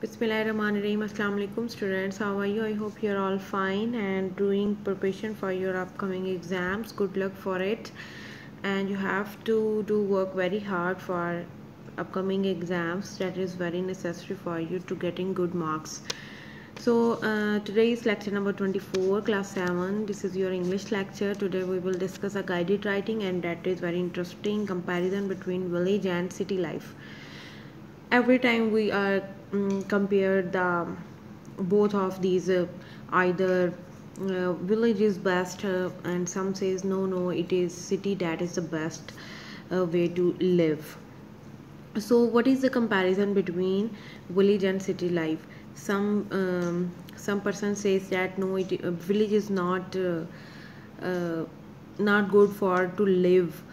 Bismillahirrahmanirrahim. Assalamu alaikum students. How are you? I hope you're all fine and doing preparation for your upcoming exams. Good luck for it. And you have to do work very hard for upcoming exams. That is very necessary for you to getting good marks. So today is lecture number 24, class 7. This is your English lecture. Today we will discuss a guided writing, and that is very interesting comparison between village and city life. Every time we are compare the both of these, either village is best, and some says no, it is city that is the best way to live. So what is the comparison between village and city life? Some person says that no, village is not good for to live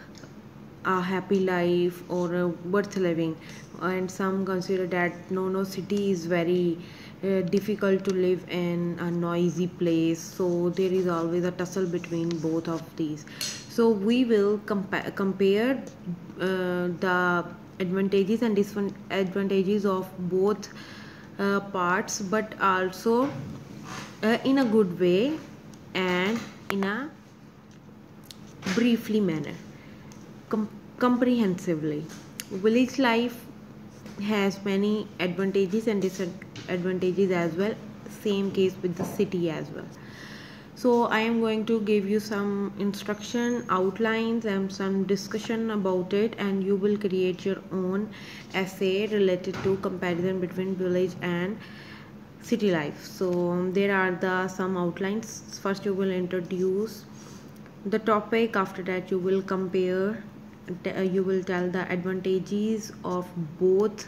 a happy life or a worth living, and some consider that no, city is very difficult to live in a noisy place. So there is always a tussle between both of these. So we will compare the advantages and disadvantages of both parts, but also in a good way and in a briefly manner, comprehensively. Village life has many advantages and disadvantages as well. Same case with the city as well. So I am going to give you some instruction outlines and some discussion about it, and you will create your own essay related to comparison between village and city life. So there are the some outlines. First you will introduce the topic. After that you will compare, you will tell the advantages of both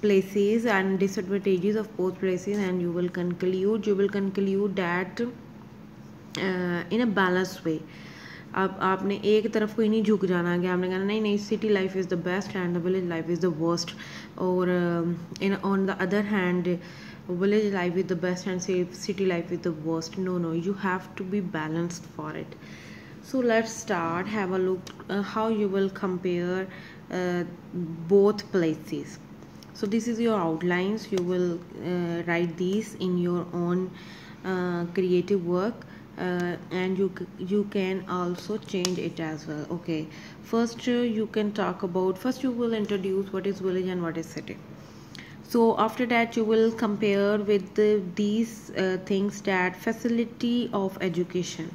places and disadvantages of both places, and you will conclude that in a balanced way. अब आपने एक तरफ कोई नहीं झुक जाना कि आपने कहना नहीं city life is the best and the village life is the worst, और इन on the other hand village life is the best and say city life is the worst. No, you have to be balanced for it. So let's start. Have a look how you will compare both places. So this is your outlines. You will write these in your own creative work, and you can also change it as well. Okay, first you can talk about, first you will introduce what is village and what is city. So after that you will compare with these things, that facility of education,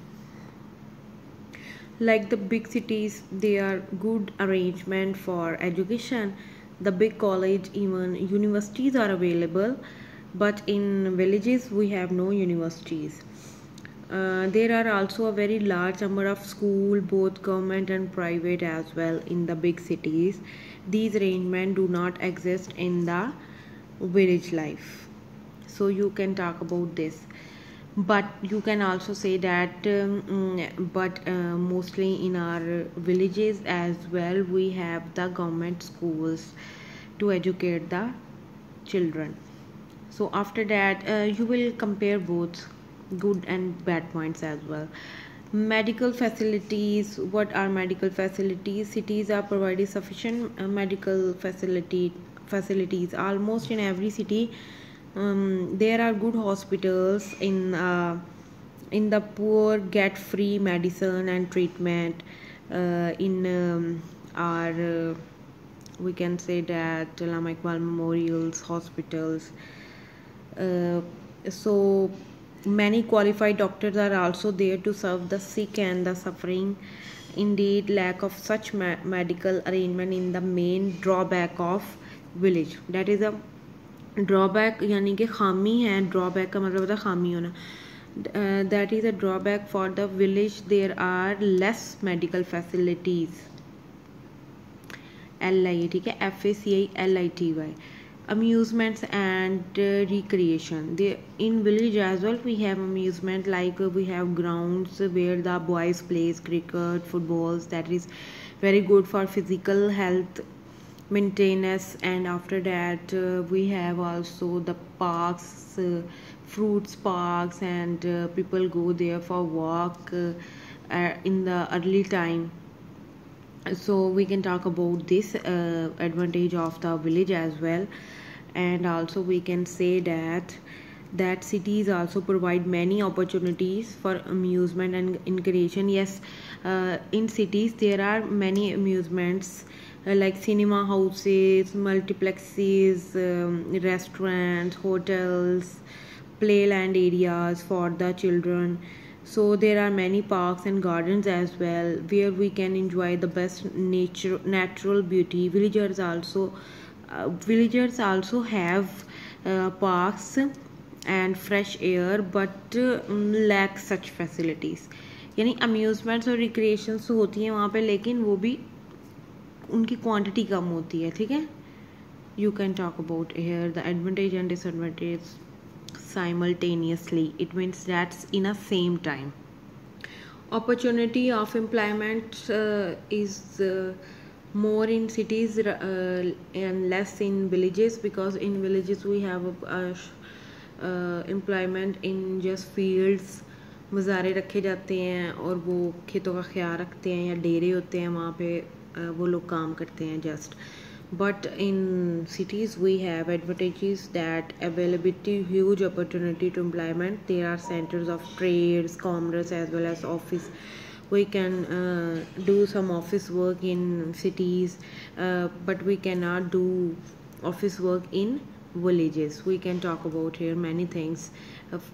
like the big cities, they are good arrangement for education. The big college, even universities are available, but in villages we have no universities. There are also a very large number of school, both government and private as well, in the big cities. These arrangements do not exist in the village life. So you can talk about this, but you can also say that mostly in our villages as well we have the government schools to educate the children. So after that you will compare both good and bad points as well. Medical facilities. What are medical facilities? Cities are providing sufficient medical facilities almost in every city. There are good hospitals. In the poor get free medicine and treatment. In our we can say that Lama Iqbal memorials, hospitals. So many qualified doctors are also there to serve the sick and the suffering. Indeed, lack of such medical arrangement in the main drawback of village. That is a drawback, यानी कि खामी है. drawback का मतलब होता है खामी होना. That is a drawback for the village. There are less medical facilities. LI, ठीक है, FACILITY. Amusements and recreation. In village as well we have amusement, like we have grounds where the boys plays cricket, footballs. That is very good for physical health maintenance. And after that we have also the parks, fruits parks, and people go there for walk in the early time. So we can talk about this advantage of the village as well. And also we can say that cities also provide many opportunities for amusement and recreation. Yes, in cities there are many amusements like cinema houses, multiplexes, restaurants, hotels, playland areas for the children. So there are many parks and gardens as well where we can enjoy the best natural beauty. Villagers also have parks and fresh air, but lack such facilities. यानी अम्यूज़मेंट्स और recreations तो होती हैं वहाँ पे, लेकिन वो भी उनकी क्वांटिटी कम होती है. ठीक है, you can talk about here the advantage and disadvantage simultaneously. It means that's in a same time. Opportunity of employment is more in cities and less in villages, because in villages we have employment in just fields. मज़ारे रखे जाते हैं और वो खेतों का ख्याल रखते हैं, या डेरे होते हैं वहाँ पे वो लोग काम करते हैं just. But in cities we have advantages, that availability, huge opportunity to employment. There are centers of trades, commerce, as well as office. We can do some office work in cities, but we cannot do office work in villages. We can talk about here many things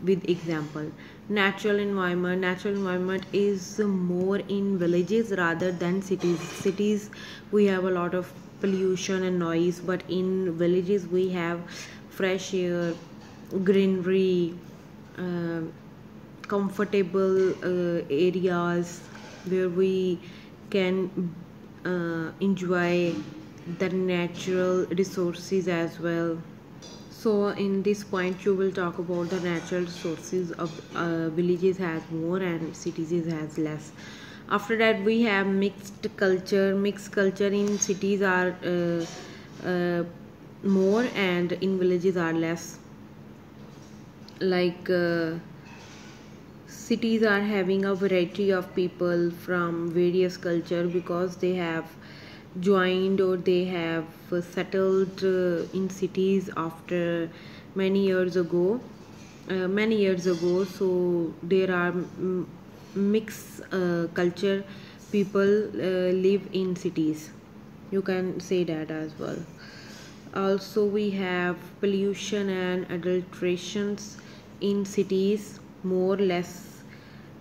with example. Natural environment is more in villages rather than cities we have a lot of pollution and noise, but in villages we have fresh air, greenery, comfortable areas where we can enjoy the natural resources as well. So in this point you will talk about the natural resources of villages has more and cities has less. After that we have mixed culture in cities are more and in villages are less. Like cities are having a variety of people from various culture, because they have joined or they have settled in cities after many years ago. So there are mixed culture people live in cities. You can say that as well. Also we have pollution and adulterations in cities, more less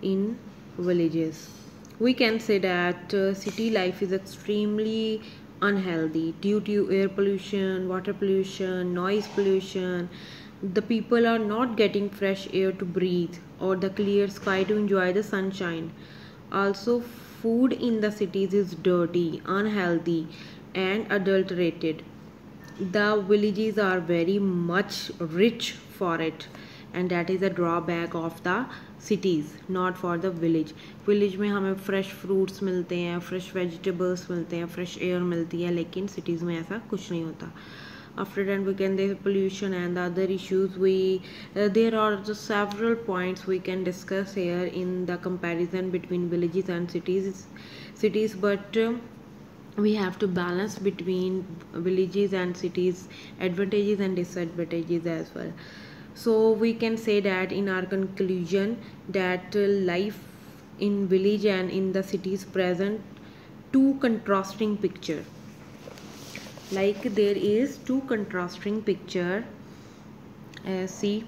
in villages. We can say that city life is extremely unhealthy due to air pollution, water pollution, noise pollution. The people are not getting fresh air to breathe or the clear sky to enjoy the sunshine. Also, food in the cities is dirty, unhealthy, and adulterated. The villages are very much rich for it, and that is a drawback of the cities, not for the village. Village में हमें fresh fruits मिलते हैं, fresh vegetables मिलते हैं, fresh air मिलती है, लेकिन cities में ऐसा कुछ नहीं होता. After that we can the pollution and the other issues. There are just several points we can discuss here in the comparison between villages and cities, but we have to balance between villages and cities, advantages and disadvantages as well. So we can say that in our conclusion that life in village and in the cities present two contrasting picture. Like there is two contrasting picture. See,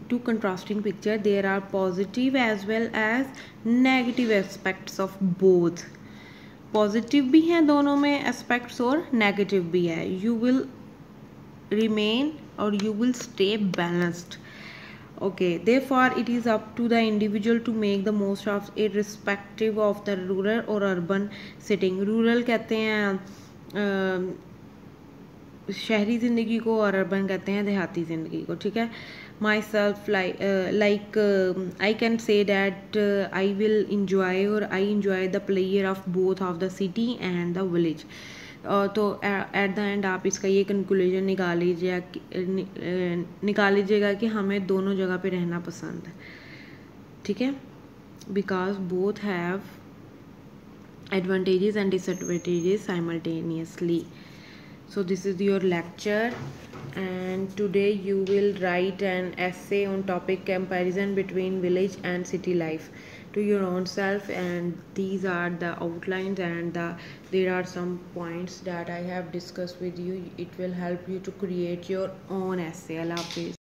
two contrasting picture. There are positive as well as negative aspects of both. Positive भी हैं दोनों में aspects और negative भी है. You will remain और you will stay balanced. Okay, therefore it is up to the individual to make the most of it irrespective of the rural or urban setting. Rural कहते हैं शहरी ज़िंदगी को और अर्बन कहते हैं देहाती ज़िंदगी को. ठीक है, my self like I can say that I will enjoy or I enjoy the pleasure of both of the city and the village. तो एट द एंड आप इसका ये कंक्लूजन निकाल लीजिएगा कि हमें दोनों जगह पे रहना पसंद है. ठीक है, because both have advantages and disadvantages simultaneously. So this is your lecture, and today you will write an essay on topic comparison between village and city life to your own self, and these are the outlines, and there are some points that I have discussed with you. It will help you to create your own essay. Allah Hafiz.